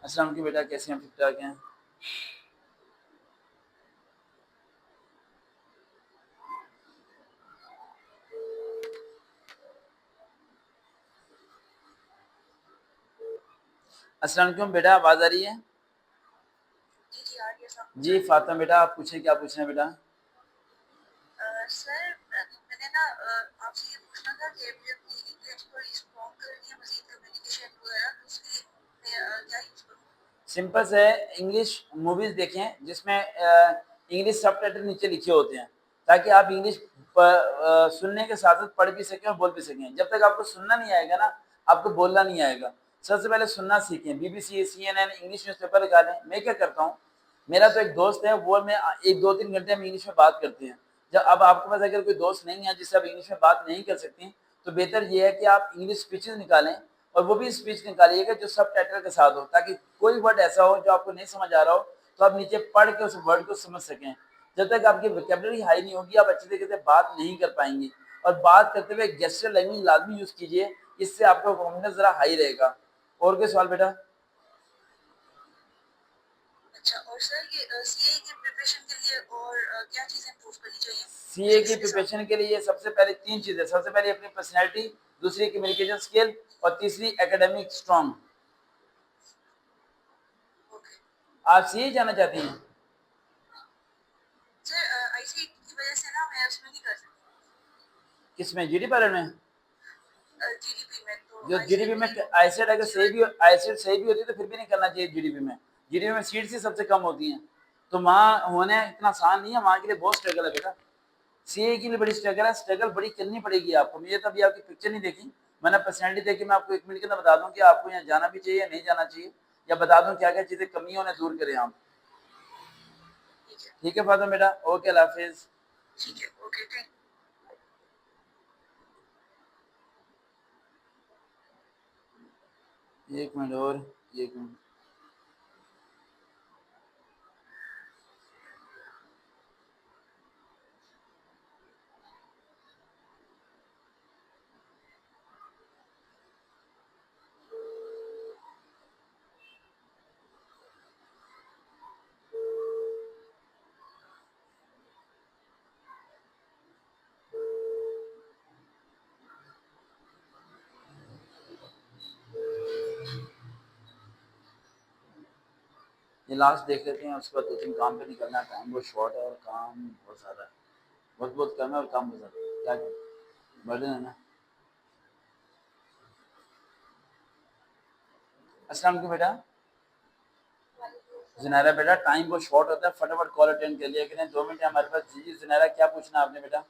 अस्सलाम वालेकुम बेटा, कैसे हैं? ठीक ठाक हैं? अस्सलाम वालेकुम बेटा, आवाज़ आ रही है? जी फातिमा बेटा, आप पूछें, क्या पूछना है बेटा? सर मैंने ना आपसे ये पूछना था कि मुझे अपनी इंग्लिश थोड़ी स्ट्रॉन्ग करनी है, मजीद कम्युनिकेशन वगैरह, तो उसके लिए मैं क्या यूज़ करूँ? सिंपल से इंग्लिश मूवीज़ देखें जिसमें इंग्लिश सबटाइटल नीचे लिखे होते हैं, ताकि आप इंग्लिश सुनने के साथ-साथ पढ़ भी सकें और बोल भी सकें। जब तक आपको सुनना नहीं आएगा ना, आपको बोलना नहीं आएगा। सबसे पहले सुनना सीखें, बीबीसी, सीएनएन इंग्लिश न्यूज़पेपर निकालें। मैं क्या करता हूँ, मेरा तो एक दोस्त है, वो मैं 1 2-3 घंटे हम इंग्लिश में बात करते हैं। जब अब आपके पास अगर कोई दोस्त नहीं है जिससे आप इंग्लिश में बात नहीं कर सकती, तो बेहतर ये है कि आप इंग्लिश स्पीचेज़ निकालें और वो भी स्पीच निकालिएगा जो सबटाइटल के साथ हो, ताकि कोई वर्ड ऐसा हो जो आपको नहीं समझ आ रहा हो, तो आप नीचे पढ़ के उस वर्ड को समझ सकें। जब तक आपकी वोकैब्युलरी हाई नहीं होगी, आप अच्छी तरीके से बात नहीं कर पाएँगी और बात करते हुए गेस्चर लैंग्वेज लाज़मी यूज़ कीजिए, इससे आपका कॉन्फिडेंस ज़रा हाई रहेगा। और कोई सवाल बेटा? अच्छा, और सर ये सीए की प्रिपरेशन के लिए और क्या चीज़ें इम्प्रूव करनी चाहिए सीए की इंग्लिश के साथ? प्रिपरेशन के लिए सबसे पहले 3 चीज़ें, सबसे पहले अपनी पर्सनैलिटी, दूसरी कम्युनिकेशन स्किल और तीसरी एकेडमिक स्ट्रॉन्ग। ओके आप सीए जाना चाहती हैं? सर, आईसी की वजह से ना मैं उसमें नहीं कर सकती, किसमें, जीडी पैलेट में? जीडीपी में, तो जो आईसी जीडीपी में मेरी आईसेट अगर सही जीवन। भी आईसेट सही भी होती है तो फिर भी नहीं करना चाहिए जीडीपी में। जीडीपी में सीट्स ही सबसे कम होती हैं, तो वहाँ होने इतना आसान नहीं है, वहाँ के लिए बहुत स्ट्रगल है बेटा। सीए के लिए बड़ी स्ट्रगल है, स्ट्रगल बड़ी करनी पड़ेगी आपको। मुझे तो अभी आपकी पिक्चर नहीं देखी, मैंने पर्सनैलिटी देखी। मैं आपको 1 मिनट के अंदर बता दूं कि आपको यहाँ जाना भी चाहिए या नहीं जाना चाहिए, या बता दूं क्या क्या चीज़ें कमी है उन्हें दूर करें आप। ठीक है, ठीक है फातिमा बेटा, ओके, अल्लाह हाफिज़। ठीक है, ओके, थैंक। 1 मिनट और, 1 मिनट। ये लास्ट देख लेते हैं, उसके बाद 2-3 काम पे निकलना है। टाइम बहुत शॉर्ट है और काम बहुत ज़्यादा है, बहुत बहुत कम है और काम बहुत ज़्यादा है। क्या करें, बर्डन है ना। अस्सलाम वालेकुम बेटा। जुनैरा बेटा, टाइम बहुत शॉर्ट होता है, फटाफट कॉल अटेंड कर लिया करें, 2 मिनट है हमारे पास। जी जुनैरा, क्या पूछना है आपने बेटा?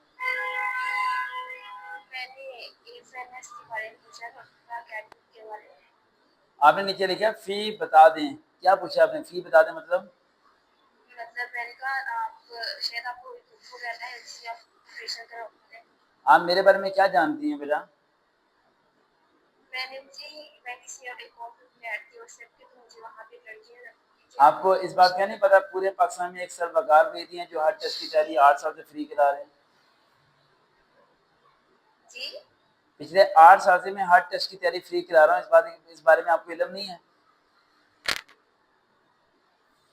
मैंने एफएनएस के बारे में पूछा था, अकेडमिक के बारे में। आपने नीचे लिखा फी बता दें, क्या पूछा आपने? फी बता दें मतलब? मतलब मैंने कहा आप शायद आपको ग्रुप हो रहता है जिससे आप प्रिपरेशन कराते हैं। आप मेरे बारे में क्या जानती हैं बेटा? मैं किसी और अकाउंट में ऐड थी व्हाट्सएप के, तो मुझे वहाँ पे लड़कियाँ नीचे आपको इस बात का नहीं पता, पूरे पाकिस्तान में एक सरवकार भेजी हैं जो हर टेस्ट की तैयारी 8 साल से फ्री करा रहे हैं। जी। पिछले 8 साल से मैं हर टेस्ट की तैयारी फ्री करा रहा हूँ। इस बारे में आपको इल्म नहीं है?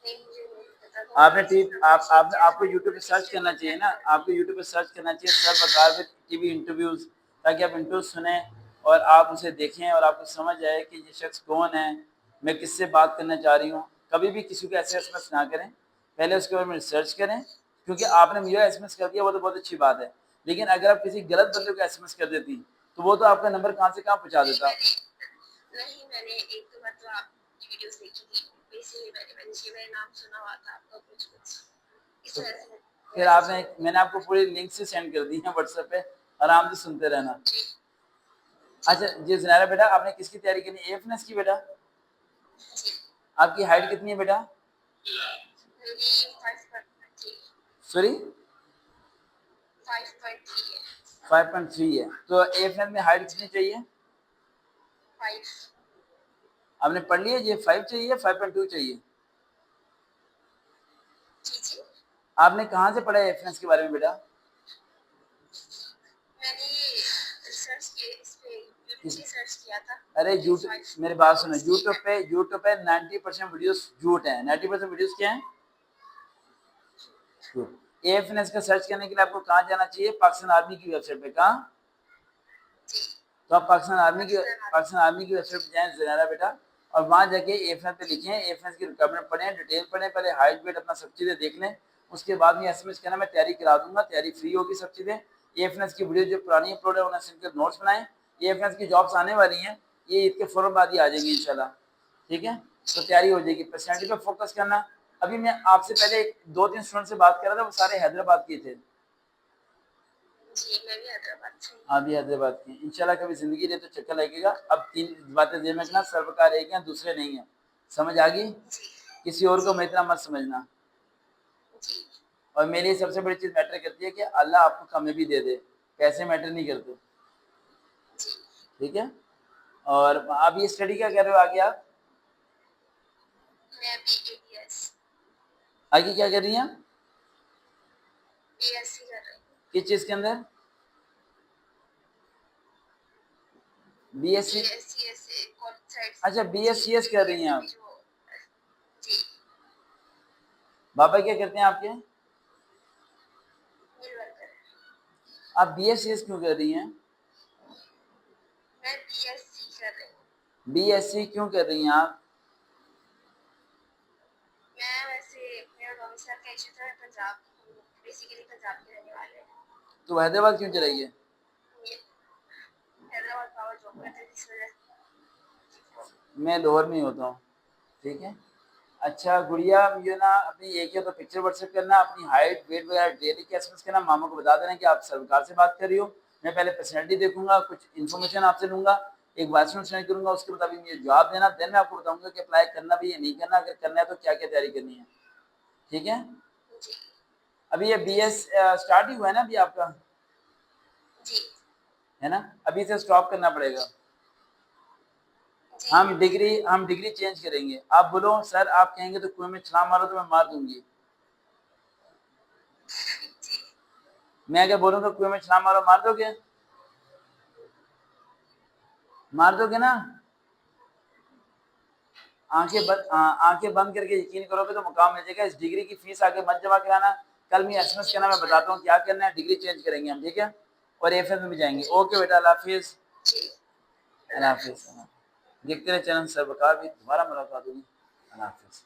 नहीं, मुझे नहीं पता, तो आपने मैं टी इसी हिसाब से आप चेक आपको यूट्यूब पे सर्च करना चाहिए ना, आपको यूट्यूब पे सर्च करना चाहिए सरवकार विद टीवी इंटरव्यूज़, ताकि आप इंटरव्यू सुने और आप उसे देखें और आपको समझ आए कि ये शख्स कौन है, मैं किससे बात करना चाह रही हूँ। कभी भी किसी को ऐसे जी। एसएमएस ना करें, पहले उसके बारे में रिसर्च करें, क्योंकि आपने मुझे एसएमएस कर दिया वो तो बहुत अच्छी बात है, लेकिन अगर आप किसी गलत जी। बंदे को एसएमएस कर देती तो वो तो आपका नंबर कहाँ से कहाँ पहुँचा नहीं देता। मैंने एक दो मतलब आपकी वीडियोस देखी थी, इसीलिए मैंने नाम सुना हुआ था आपका, कुछ कुछ इस तो वजह से फिर मैसेज आपने, किया। मैंने आपको पूरी लिंक से सेंड कर दी है व्हाट्सएप पे, आराम से सुनते रहना। जी। जी। अच्छा जी जुनैरा बेटा, आपने किसकी तैयारी करनी है? एएफएनएस की बेटा? जी। आपकी हाइट कितनी है बेटा? मेरी 5.3। सॉरी? 5.3 है। 5.3 है, तो एएफएनएस में हाइट जी। कितनी चाहिए? 5। आपने पढ़ लिया, ये 5 चाहिए, 5.2 चाहिए? जी। जी। आपने कहाँ से पढ़ा है एएफएनएस के बारे में बेटा? मैंने रिसर्च के इस पे यूट्यूब नीचे सर्च किया था। अरे यूट्यूब, मेरी बात सुनो, यूट्यूब पे 90% वीडियोस झूठ हैं। 90% वीडियोस क्या हैं? झूठ। एएफएनएस का सर्च करने के लिए आपको कहाँ जाना चाहिए? पाकिस्तान आर्मी की वेबसाइट पे। कहाँ? तो आप पाकिस्तान आर्मी की वेबसाइट पे जाएं ज़रा बेटा, और वहाँ जाके एएफएनएस पे लिखें, एएफएनएस की रिक्वायरमेंट पढ़ें, डिटेल पढ़ें, पहले हाइट वेट अपना सब चीज़ें देख लें, उसके बाद में एसएमएस करना, मैं तैयारी करा दूंगा, तैयारी फ्री होगी सब चीज़ें। एएफएनएस की वीडियो जो पुरानी अपलोड है उन्हें सिर्फ नोट्स बनाएं। एएफएनएस की जॉब्स आने वाली हैं, ये ईद के फौरन बाद ही आ जाएंगी इंशाल्लाह, ठीक है? तो तैयारी हो जाएगी, पर्सनैलिटी पे फोकस करना। अभी मैं आपसे पहले 2-3 स्टूडेंट से बात कर रहा था, वो सारे हैदराबाद के थे। जी, मैं भी हैदराबाद से हूँ। हाँ भी हैदराबाद की। इंशाल्लाह कभी जिंदगी दे तो चक्कर लगेगा। अब 3 बातें ध्यान में रखना, सर्वकार एक हैं, दूसरे नहीं हैं। समझ आ गई? जी, किसी और को मैं इतना मत समझना। जी, और मेरे लिए सबसे बड़ी चीज़ मैटर करती है कि अल्लाह आपको कामयाबी दे दे, पैसे मैटर नहीं करते, जी। ठीक है? और आप ये स्टडी क्या कर रहे हो आगे आप? मैं अभी एबीएस आगे क्या कर रही हैं? बीएससी कर रही हूँ। किस चीज़ के अंदर? बीएससी। बीएससी ऐसे कॉलेज साइड से। अच्छा, बीएससीएस कर रही हैं आप। जी, बाबा क्या करते हैं आपके? Mill worker. आप बीएससीएस क्यों कर रही हैं? मैं बीएससी कर रही हूँ। बीएससी क्यों कर रही हैं आप? मैं वैसे मेरा डोमिसाइल का इशू था, मैं पंजाब बेसिकली पंजाब के रहने वाले हैं। तो हैदराबाद क्यों चलाई है? ये हैदराबाद पावर जॉब करते थे, इस वजह से। मैं लाहौर में ही होता हूँ, ठीक है? अच्छा गुड़िया, ये ना अपनी एक या तो पिक्चर व्हाट्सएप करना, अपनी हाइट वेट वगैरह डेली के एसएमएस करना, मामा को बता देना कि आप सरकार से बात कर रही हो। मैं पहले पर्सनैलिटी देखूंगा, कुछ इन्फॉर्मेशन आपसे लूंगा, एक वॉइस नोट सेंड करूंगा, उसके मुताबिक मुझे जवाब देना, देन मैं आपको बताऊंगा कि अप्लाई करना भी है नहीं करना, अगर करना है तो क्या क्या तैयारी करनी है, ठीक है? जी, अभी ये बीएस स्टार्ट ही हुआ है ना अभी आपका, जी, है ना? अभी से स्टॉप करना पड़ेगा। जी, हम डिग्री चेंज करेंगे। आप बोलो सर, आप कहेंगे तो कुएं में छलांग मारो तो मैं मार दूंगी। जी, मैं अगर बोलूंगा कुएं में छलांग मारो, मार दोगे? मार दोगे ना? आंखें बंद करके यकीन करोगे तो मुकाम मिल जाएगा। इस डिग्री की फीस आगे मत जमा कराना। कल मैं एसएमएस करना, मैं बताता हूँ क्या करना है, डिग्री चेंज करेंगे हम, ठीक है? और एफएस में भी जाएंगे। ओके बेटा, अल्लाह हाफिज। जी। अल्लाह हाफिज। देखते रहे चैनल सरवकार भी, दोबारा मुलाकात होगी। अल्लाह हाफिज।